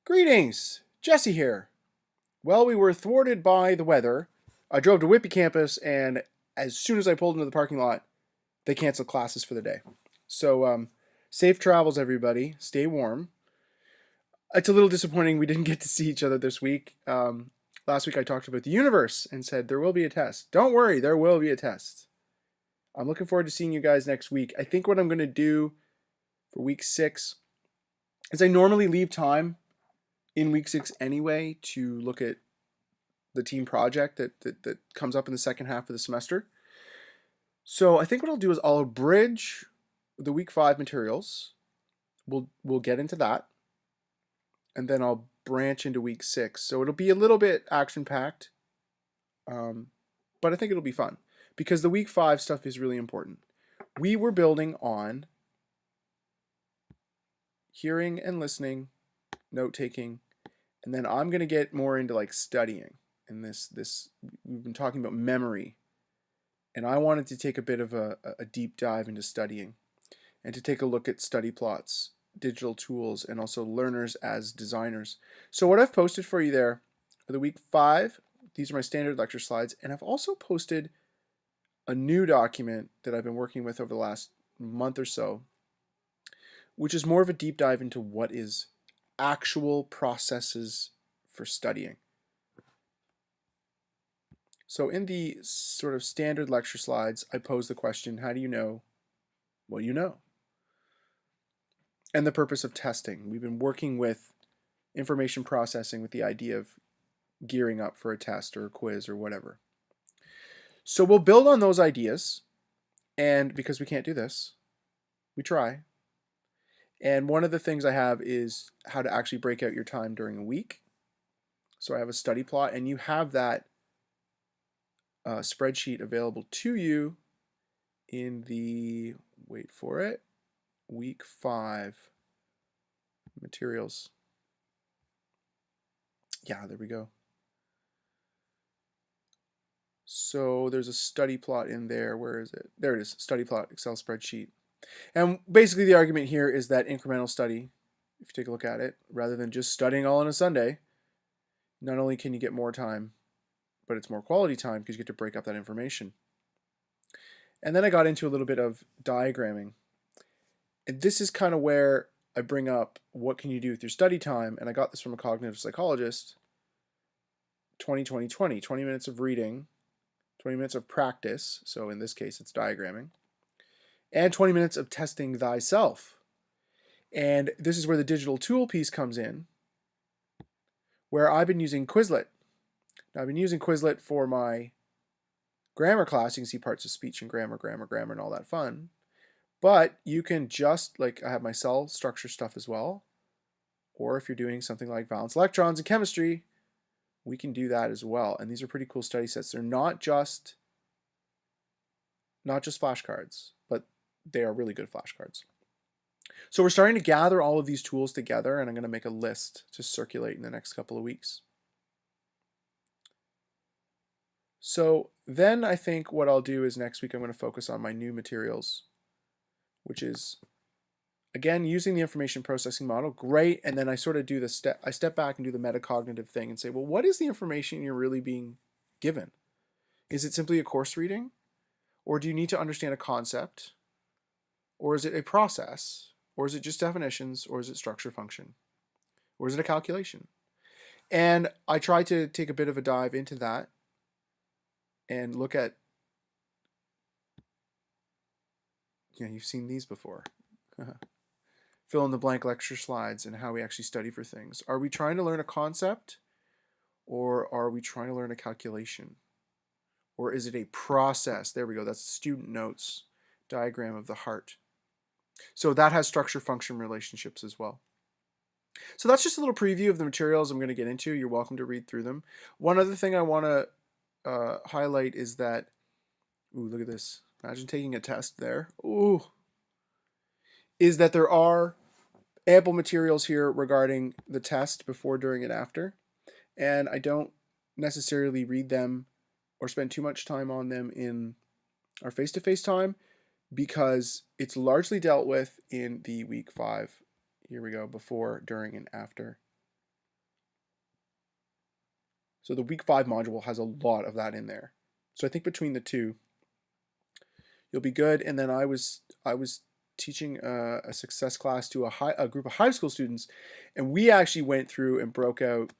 Greetings, Jesse here. Well, we were thwarted by the weather. I drove to Whitby campus, and as soon as I pulled into the parking lot, they canceled classes for the day. So, safe travels, everybody. Stay warm. It's a little disappointing we didn't get to see each other this week. Last week I talked about the universe and said there will be a test. Don't worry, there will be a test. I'm looking forward to seeing you guys next week. I think what I'm going to do for week 6 is I normally leave time in week 6 anyway to look at the team project that comes up in the second half of the semester. So I think what I'll do is I'll abridge the week 5 materials. We'll get into that, and then I'll branch into week 6. So it'll be a little bit action packed, but I think it'll be fun because the week 5 stuff is really important. We were building on hearing and listening, note taking, and then I'm going to get more into like studying. And this we've been talking about memory, and I wanted to take a bit of a deep dive into studying and to take a look at study plots, digital tools, and also learners as designers. So what I've posted for you there for the week 5, these are my standard lecture slides, and I've also posted a new document that I've been working with over the last month or so, which is more of a deep dive into what is actual processes for studying. So in the sort of standard lecture slides, I pose the question, how do you know what you know? And the purpose of testing. We've been working with information processing with the idea of gearing up for a test or a quiz or whatever. So we'll build on those ideas, and because we can't do this, we try. And one of the things I have is how to actually break out your time during a week. So I have a study plot, and you have that spreadsheet available to you in the, wait for it, week 5 materials. Yeah, there we go. So there's a study plot in there. Where is it? There it is, study plot, Excel spreadsheet. And basically the argument here is that incremental study, if you take a look at it, rather than just studying all on a Sunday, not only can you get more time, but it's more quality time because you get to break up that information. And then I got into a little bit of diagramming. And this is kind of where I bring up what can you do with your study time, and I got this from a cognitive psychologist. 20 minutes of reading, 20 minutes of practice, so in this case it's diagramming, and 20 minutes of testing thyself. And this is where the digital tool piece comes in, where I've been using Quizlet. Now, I've been using Quizlet for my grammar class. You can see parts of speech and grammar, and all that fun. But you can just, like, I have my cell structure stuff as well. Or if you're doing something like valence electrons in chemistry, we can do that as well. And these are pretty cool study sets. They're not just flashcards, but they are really good flashcards. So we're starting to gather all of these tools together, and I'm going to make a list to circulate in the next couple of weeks. So then I think what I'll do is next week I'm going to focus on my new materials, which is, again, using the information processing model. Great. And then I sort of do I step back and do the metacognitive thing and say, well, what is the information you're really being given? Is it simply a course reading? Or do you need to understand a concept? Or is it a process? Or is it just definitions? Or is it structure function? Or is it a calculation? And I try to take a bit of a dive into that and look at, you've seen these before. Fill in the blank lecture slides and how we actually study for things. Are we trying to learn a concept, or are we trying to learn a calculation? Or is it a process? There we go. That's student notes diagram of the heart. So that has structure function relationships as well. So that's just a little preview of the materials I'm going to get into. You're welcome to read through them. One other thing I want to highlight is that, ooh, look at this. Imagine taking a test there. Ooh. Is that there are ample materials here regarding the test before, during, and after. And I don't necessarily read them or spend too much time on them in our face-to-face time because it's largely dealt with in the week 5. Here we go, before, during, and after. So the week 5 module has a lot of that in there. So I think between the two, you'll be good. And then I was teaching a success class to a group of high school students, and we actually went through and broke out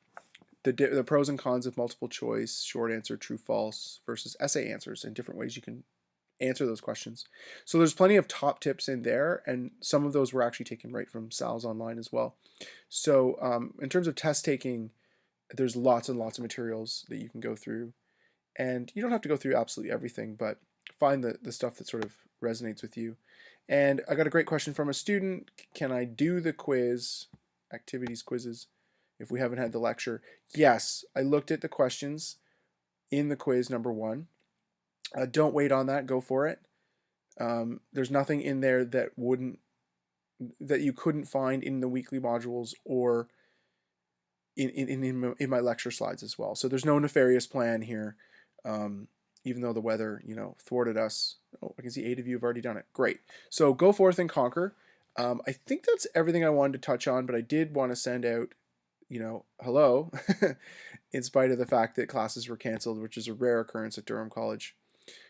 the pros and cons of multiple choice, short answer, true, false versus essay answers, and different ways you can answer those questions. So there's plenty of top tips in there, and some of those were actually taken right from Sal's online as well. So in terms of test taking, there's lots and lots of materials that you can go through, and you don't have to go through absolutely everything, but find the stuff that sort of resonates with you. And I got a great question from a student. Can I do the quiz, activities quizzes, if we haven't had the lecture? Yes, I looked at the questions in the quiz number 1. Don't wait on that, go for it. There's nothing in there that you couldn't find in the weekly modules or in my lecture slides as well. So there's no nefarious plan here, even though the weather, thwarted us. Oh, I can see 8 of you have already done it. Great. So go forth and conquer. I think that's everything I wanted to touch on, but I did want to send out, hello, in spite of the fact that classes were canceled, which is a rare occurrence at Durham College.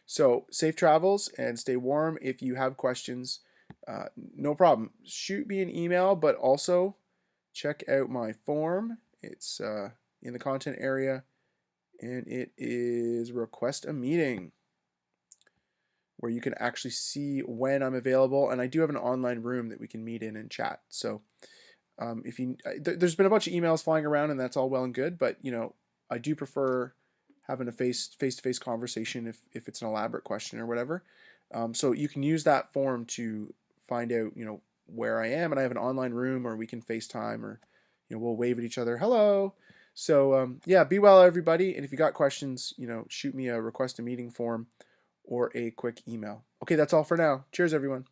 So safe travels and stay warm. If you have questions, no problem. Shoot me an email, but also check out my form. It's in the content area, and it is request a meeting, where you can actually see when I'm available. And I do have an online room that we can meet in and chat. So if you, there's been a bunch of emails flying around, and that's all well and good, but I do prefer having a face-to-face conversation if it's an elaborate question or whatever. So you can use that form to find out, where I am, and I have an online room, or we can FaceTime, or we'll wave at each other, hello. So yeah, be well, everybody. And if you got questions, shoot me a request a meeting form or a quick email. Okay, that's all for now. Cheers, everyone.